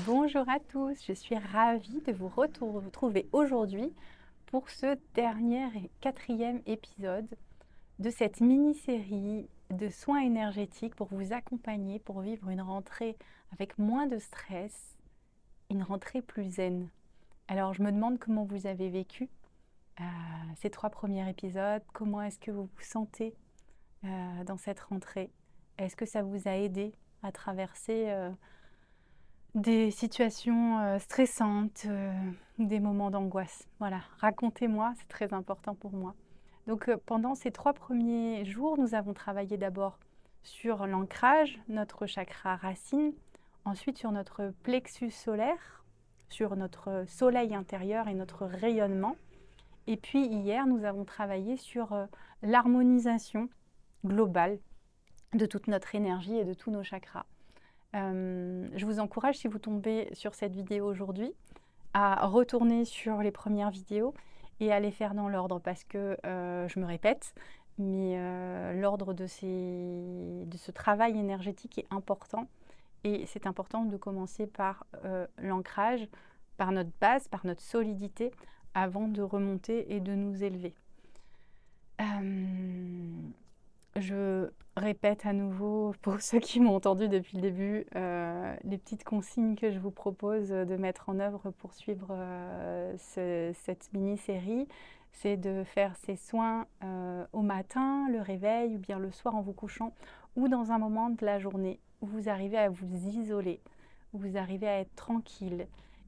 Bonjour à tous, je suis ravie de vous retrouver aujourd'hui pour ce dernier et quatrième épisode de cette mini-série de soins énergétiques pour vous accompagner, pour vivre une rentrée avec moins de stress, une rentrée plus zen. Alors je me demande comment vous avez vécu ces 3 premiers épisodes, comment est-ce que vous vous sentez dans cette rentrée? Est-ce que ça vous a aidé à traverser des situations stressantes, des moments d'angoisse? Voilà, racontez-moi, c'est très important pour moi. Donc pendant ces 3 premiers jours, nous avons travaillé d'abord sur l'ancrage, notre chakra racine, ensuite sur notre plexus solaire, sur notre soleil intérieur et notre rayonnement. Et puis hier, nous avons travaillé sur l'harmonisation globale de toute notre énergie et de tous nos chakras. Je vous encourage, si vous tombez sur cette vidéo aujourd'hui, à retourner sur les premières vidéos et à les faire dans l'ordre parce que, je me répète, mais l'ordre de ce travail énergétique est important et c'est important de commencer par l'ancrage, par notre base, par notre solidité avant de remonter et de nous élever. Je répète à nouveau, pour ceux qui m'ont entendu depuis le début, les petites consignes que je vous propose de mettre en œuvre pour suivre cette mini-série. C'est de faire ces soins au matin, le réveil, ou bien le soir en vous couchant, ou dans un moment de la journée où vous arrivez à vous isoler, où vous arrivez à être tranquille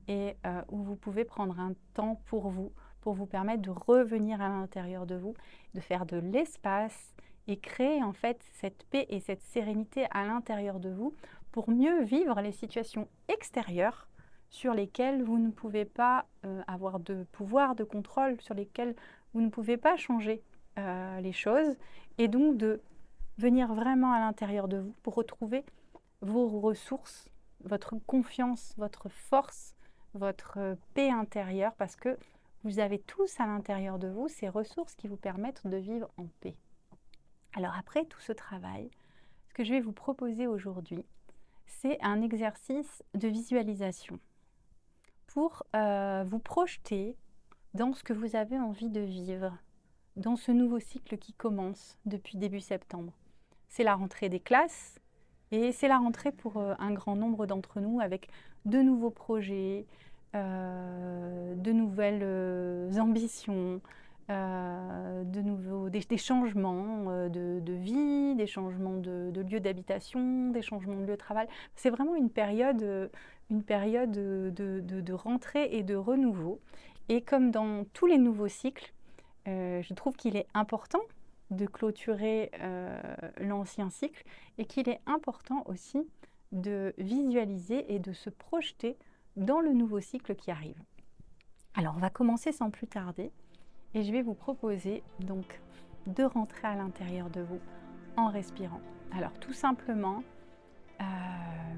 et où vous pouvez prendre un temps pour vous permettre de revenir à l'intérieur de vous, de faire de l'espace et créer en fait cette paix et cette sérénité à l'intérieur de vous pour mieux vivre les situations extérieures sur lesquelles vous ne pouvez pas avoir de pouvoir de contrôle, sur lesquelles vous ne pouvez pas changer les choses, et donc de venir vraiment à l'intérieur de vous pour retrouver vos ressources, votre confiance, votre force, votre paix intérieure, parce que vous avez tous à l'intérieur de vous ces ressources qui vous permettent de vivre en paix. Alors après tout ce travail, ce que je vais vous proposer aujourd'hui, c'est un exercice de visualisation pour vous projeter dans ce que vous avez envie de vivre, dans ce nouveau cycle qui commence depuis début septembre. C'est la rentrée des classes et c'est la rentrée pour un grand nombre d'entre nous avec de nouveaux projets, de nouvelles ambitions, des changements de vie, des changements de lieu d'habitation, des changements de lieu de travail. C'est vraiment une période de rentrée et de renouveau. Et comme dans tous les nouveaux cycles, je trouve qu'il est important de clôturer l'ancien cycle et qu'il est important aussi de visualiser et de se projeter dans le nouveau cycle qui arrive. Alors on va commencer sans plus tarder et je vais vous proposer donc de rentrer à l'intérieur de vous en respirant. Alors tout simplement,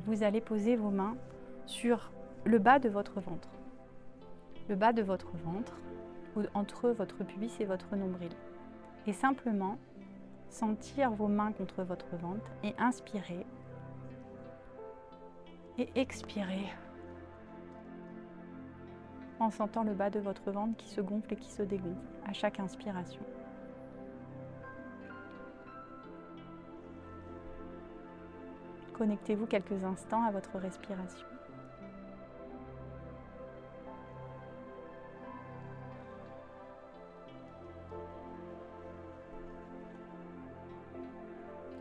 vous allez poser vos mains sur le bas de votre ventre. Le bas de votre ventre, entre votre pubis et votre nombril. Et simplement sentir vos mains contre votre ventre et inspirer et expirer en sentant le bas de votre ventre qui se gonfle et qui se dégonfle à chaque inspiration. Connectez-vous quelques instants à votre respiration.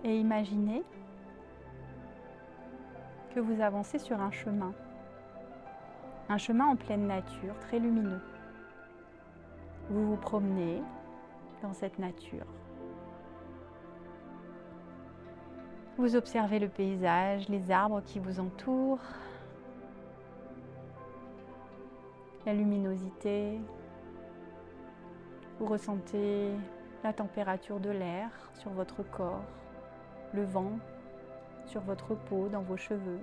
Et imaginez que vous avancez sur un chemin en pleine nature, très lumineux. Vous vous promenez dans cette nature. Vous observez le paysage, les arbres qui vous entourent, la luminosité. Vous ressentez la température de l'air sur votre corps, le vent sur votre peau, dans vos cheveux.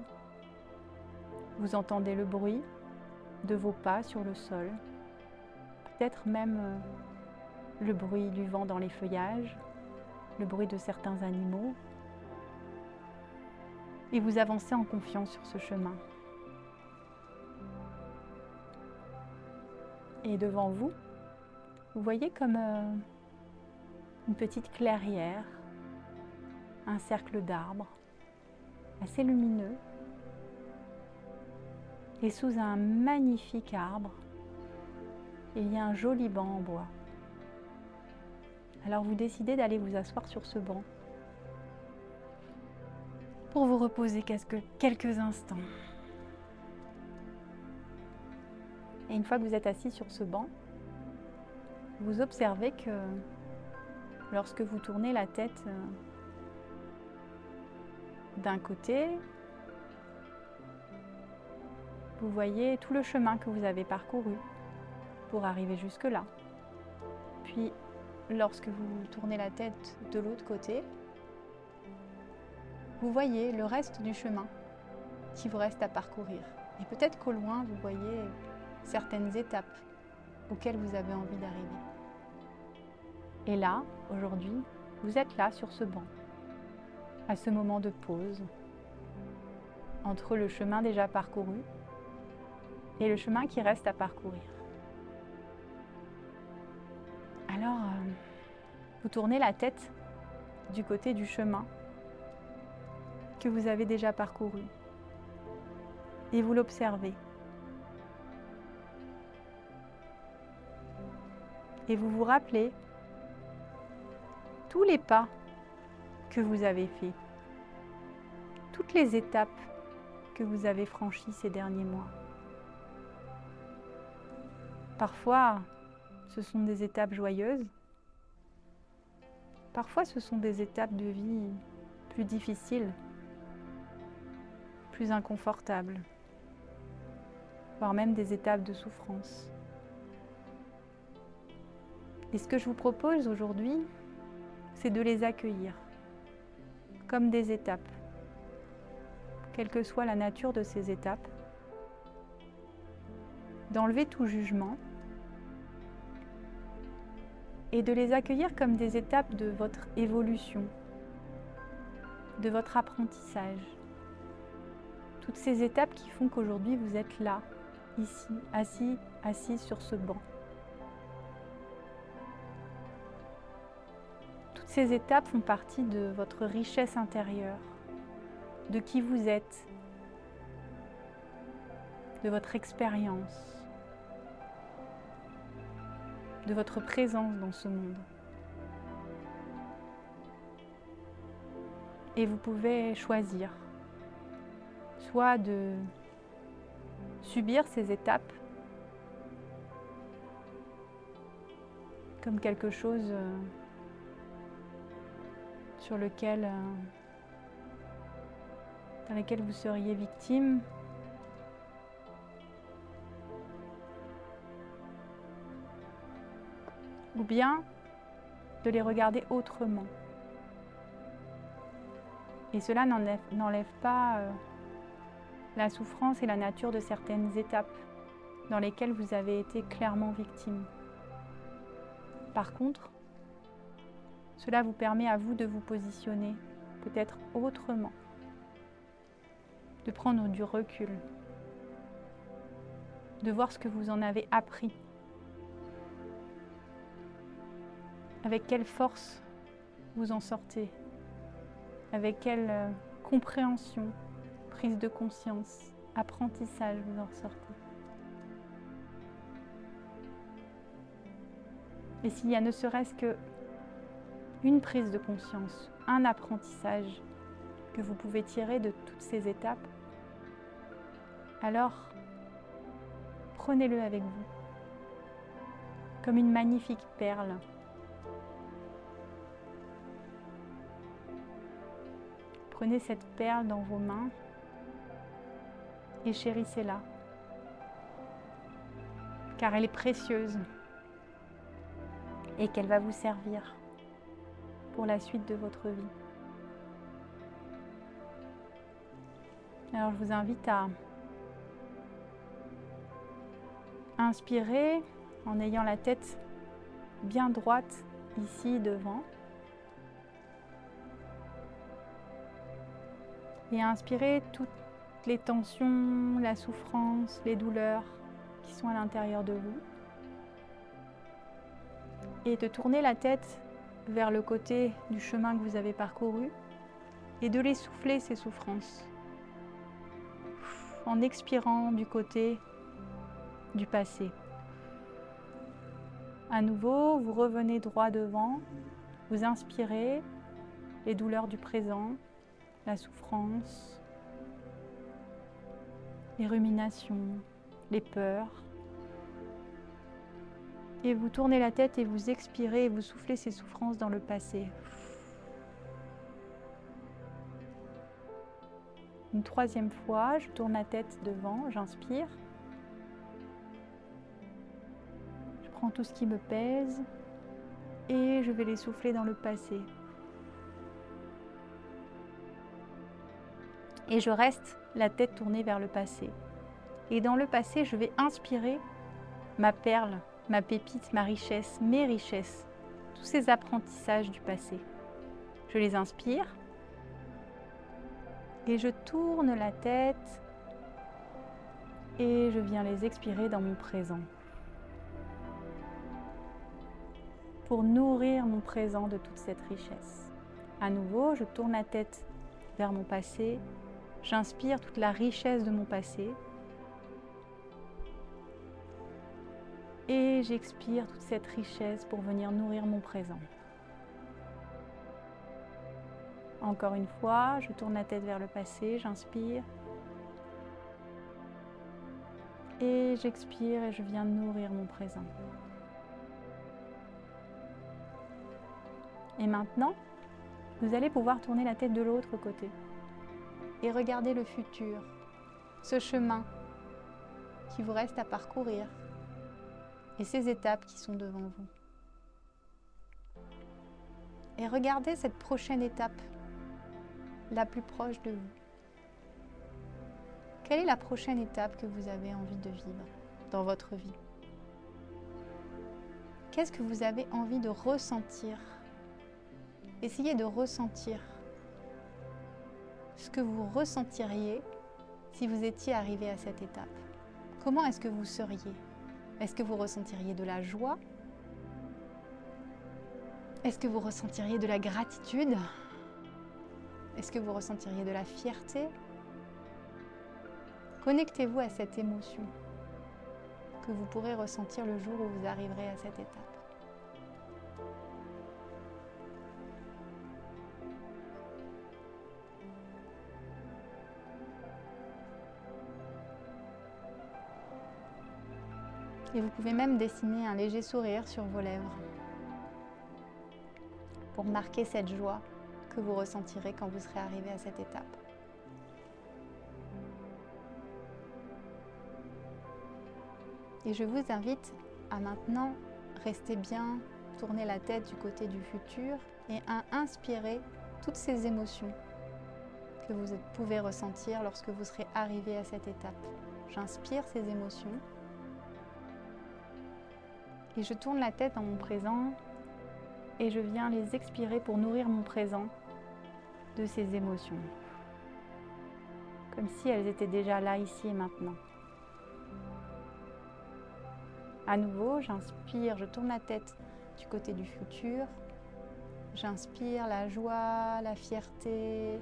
Vous entendez le bruit de vos pas sur le sol, peut-être même le bruit du vent dans les feuillages, le bruit de certains animaux. Et vous avancez en confiance sur ce chemin. Et devant vous, vous voyez comme une petite clairière, un cercle d'arbres assez lumineux. Et sous un magnifique arbre, il y a un joli banc en bois. Alors vous décidez d'aller vous asseoir sur ce banc pour vous reposer quelques instants. Et une fois que vous êtes assis sur ce banc, vous observez que lorsque vous tournez la tête d'un côté, vous voyez tout le chemin que vous avez parcouru pour arriver jusque-là. Puis, lorsque vous tournez la tête de l'autre côté, vous voyez le reste du chemin qui vous reste à parcourir. Et peut-être qu'au loin, vous voyez certaines étapes auxquelles vous avez envie d'arriver. Et là, aujourd'hui, vous êtes là sur ce banc, à ce moment de pause, entre le chemin déjà parcouru et le chemin qui reste à parcourir. Alors, vous tournez la tête du côté du chemin que vous avez déjà parcouru et vous l'observez. Et vous vous rappelez tous les pas que vous avez faits, toutes les étapes que vous avez franchies ces derniers mois. Parfois, ce sont des étapes joyeuses. Parfois, ce sont des étapes de vie plus difficiles, plus inconfortables, voire même des étapes de souffrance. Et ce que je vous propose aujourd'hui, c'est de les accueillir comme des étapes, quelle que soit la nature de ces étapes, d'enlever tout jugement et de les accueillir comme des étapes de votre évolution, de votre apprentissage. Toutes ces étapes qui font qu'aujourd'hui vous êtes là, ici, assis sur ce banc. Toutes ces étapes font partie de votre richesse intérieure, de qui vous êtes, de votre expérience, de votre présence dans ce monde. Et vous pouvez choisir soit de subir ces étapes comme quelque chose dans lequel vous seriez victime, ou bien de les regarder autrement. Et cela n'enlève pas la souffrance et la nature de certaines étapes dans lesquelles vous avez été clairement victime. Par contre, cela vous permet à vous de vous positionner peut-être autrement, de prendre du recul, de voir ce que vous en avez appris, avec quelle force vous en sortez, avec quelle compréhension, prise de conscience, apprentissage vous en sortez. Et s'il y a ne serait-ce que une prise de conscience, un apprentissage que vous pouvez tirer de toutes ces étapes, alors prenez-le avec vous, comme une magnifique perle. Prenez cette perle dans vos mains et chérissez-la, car elle est précieuse et qu'elle va vous servir pour la suite de votre vie. Alors je vous invite à inspirer en ayant la tête bien droite ici devant et à inspirer toutes les tensions, la souffrance, les douleurs qui sont à l'intérieur de vous et de tourner la tête vers le côté du chemin que vous avez parcouru et de les souffler, ces souffrances, en expirant du côté du passé. À nouveau, vous revenez droit devant, vous inspirez les douleurs du présent, la souffrance, les ruminations, les peurs. Et vous tournez la tête et vous expirez et vous soufflez ces souffrances dans le passé. Une troisième fois, je tourne la tête devant, j'inspire. Je prends tout ce qui me pèse et je vais les souffler dans le passé. Et je reste la tête tournée vers le passé. Et dans le passé, je vais inspirer ma perle, ma pépite, ma richesse, mes richesses, tous ces apprentissages du passé. Je les inspire et je tourne la tête et je viens les expirer dans mon présent. Pour nourrir mon présent de toute cette richesse. À nouveau, je tourne la tête vers mon passé, j'inspire toute la richesse de mon passé et j'expire toute cette richesse pour venir nourrir mon présent. Encore une fois, je tourne la tête vers le passé, j'inspire et j'expire et je viens nourrir mon présent. Et maintenant, vous allez pouvoir tourner la tête de l'autre côté et regarder le futur, ce chemin qui vous reste à parcourir et ces étapes qui sont devant vous. Et regardez cette prochaine étape, la plus proche de vous. Quelle est la prochaine étape que vous avez envie de vivre dans votre vie? Qu'est-ce que vous avez envie de ressentir? Essayez de ressentir ce que vous ressentiriez si vous étiez arrivé à cette étape. Comment est-ce que vous seriez? Est-ce que vous ressentiriez de la joie? Est-ce que vous ressentiriez de la gratitude? Est-ce que vous ressentiriez de la fierté? Connectez-vous à cette émotion que vous pourrez ressentir le jour où vous arriverez à cette étape. Et vous pouvez même dessiner un léger sourire sur vos lèvres pour marquer cette joie que vous ressentirez quand vous serez arrivé à cette étape. Et je vous invite à maintenant rester bien, tourner la tête du côté du futur et à inspirer toutes ces émotions que vous pouvez ressentir lorsque vous serez arrivé à cette étape. J'inspire ces émotions et je tourne la tête dans mon présent et je viens les expirer pour nourrir mon présent de ces émotions. Comme si elles étaient déjà là, ici et maintenant. À nouveau, j'inspire, je tourne la tête du côté du futur. J'inspire la joie, la fierté,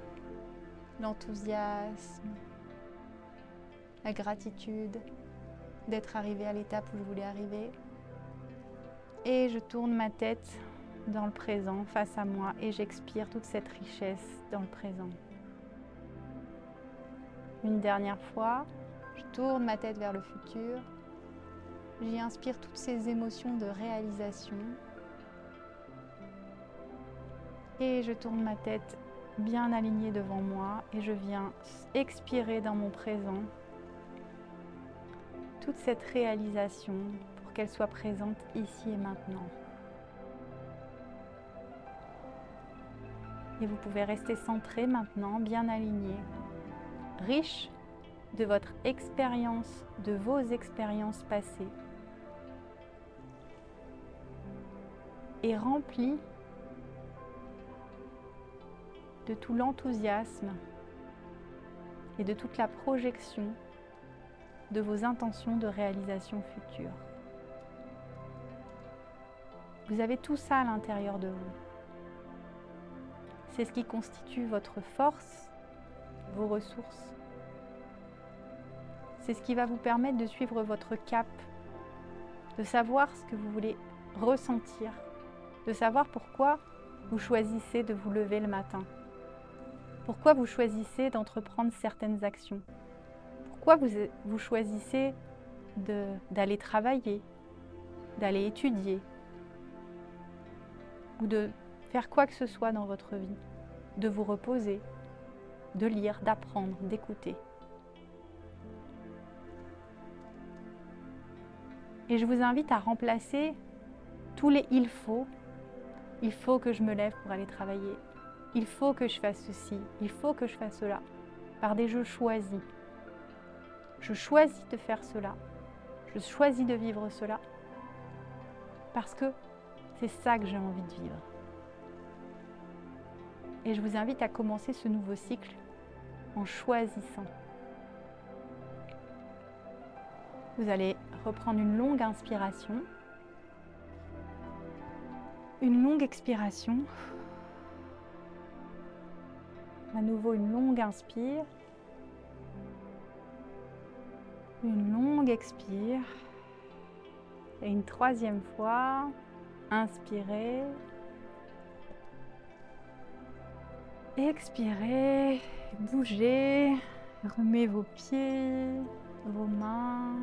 l'enthousiasme, la gratitude d'être arrivé à l'étape où je voulais arriver. Et je tourne ma tête dans le présent, face à moi, et j'expire toute cette richesse dans le présent. Une dernière fois, je tourne ma tête vers le futur. J'y inspire toutes ces émotions de réalisation. Et je tourne ma tête bien alignée devant moi et je viens expirer dans mon présent toute cette réalisation pour qu'elle soit présente ici et maintenant. Et vous pouvez rester centré maintenant, bien aligné, riche de votre expérience, de vos expériences passées et rempli de tout l'enthousiasme et de toute la projection de vos intentions de réalisation future. Vous avez tout ça à l'intérieur de vous. C'est ce qui constitue votre force, vos ressources. C'est ce qui va vous permettre de suivre votre cap, de savoir ce que vous voulez ressentir, de savoir pourquoi vous choisissez de vous lever le matin, pourquoi vous choisissez d'entreprendre certaines actions, pourquoi vous choisissez d'aller travailler, d'aller étudier ou de faire quoi que ce soit dans votre vie, de vous reposer, de lire, d'apprendre, d'écouter. Et je vous invite à remplacer tous les « il faut ». Il faut que je me lève pour aller travailler. Il faut que je fasse ceci. Il faut que je fasse cela. Par des « je choisis ». Je choisis de faire cela. Je choisis de vivre cela. Parce que c'est ça que j'ai envie de vivre. Et je vous invite à commencer ce nouveau cycle en choisissant. Vous allez reprendre une longue inspiration, une longue expiration, à nouveau une longue inspire, une longue expire, et une troisième fois, inspirez, expirez, bougez, remuez vos pieds, vos mains,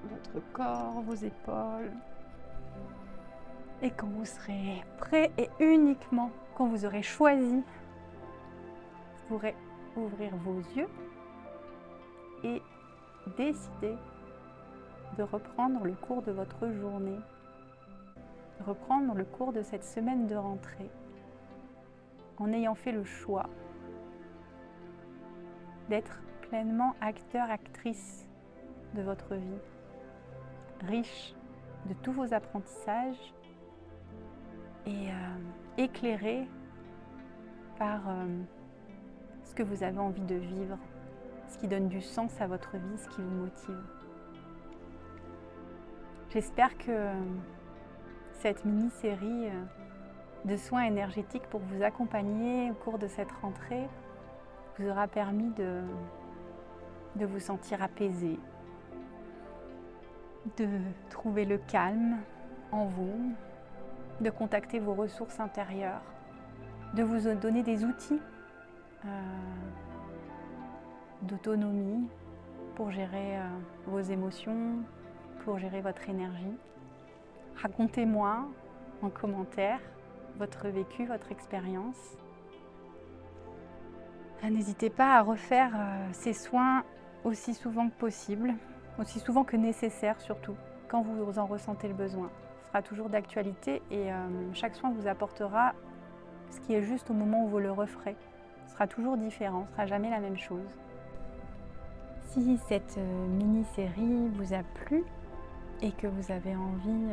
votre corps, vos épaules. Et quand vous serez prêt et uniquement quand vous aurez choisi, vous pourrez ouvrir vos yeux et décider de reprendre le cours de votre journée, reprendre le cours de cette semaine de rentrée, en ayant fait le choix d'être pleinement acteur, actrice de votre vie, riche de tous vos apprentissages et éclairé par ce que vous avez envie de vivre, ce qui donne du sens à votre vie, ce qui vous motive. J'espère que cette mini-série de soins énergétiques pour vous accompagner au cours de cette rentrée vous aura permis de vous sentir apaisé, de trouver le calme en vous, de contacter vos ressources intérieures, de vous donner des outils d'autonomie pour gérer vos émotions, pour gérer votre énergie. Racontez-moi en commentaire votre vécu, votre expérience. N'hésitez pas à refaire ces soins aussi souvent que possible, aussi souvent que nécessaire surtout, quand vous en ressentez le besoin. Ce sera toujours d'actualité et chaque soin vous apportera ce qui est juste au moment où vous le referez. Ce sera toujours différent, ce ne sera jamais la même chose. Si cette mini-série vous a plu et que vous avez envie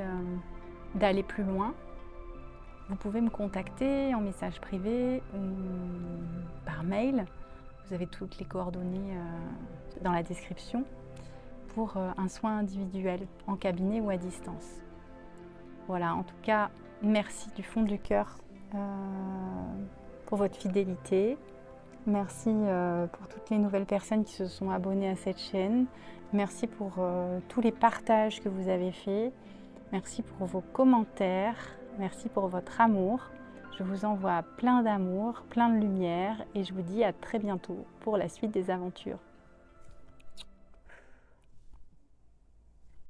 d'aller plus loin, vous pouvez me contacter en message privé ou par mail. Vous avez toutes les coordonnées dans la description pour un soin individuel en cabinet ou à distance. Voilà, en tout cas, merci du fond du cœur pour votre fidélité. Merci pour toutes les nouvelles personnes qui se sont abonnées à cette chaîne. Merci pour tous les partages que vous avez faits. Merci pour vos commentaires. Merci pour votre amour. Je vous envoie plein d'amour, plein de lumière et je vous dis à très bientôt pour la suite des aventures.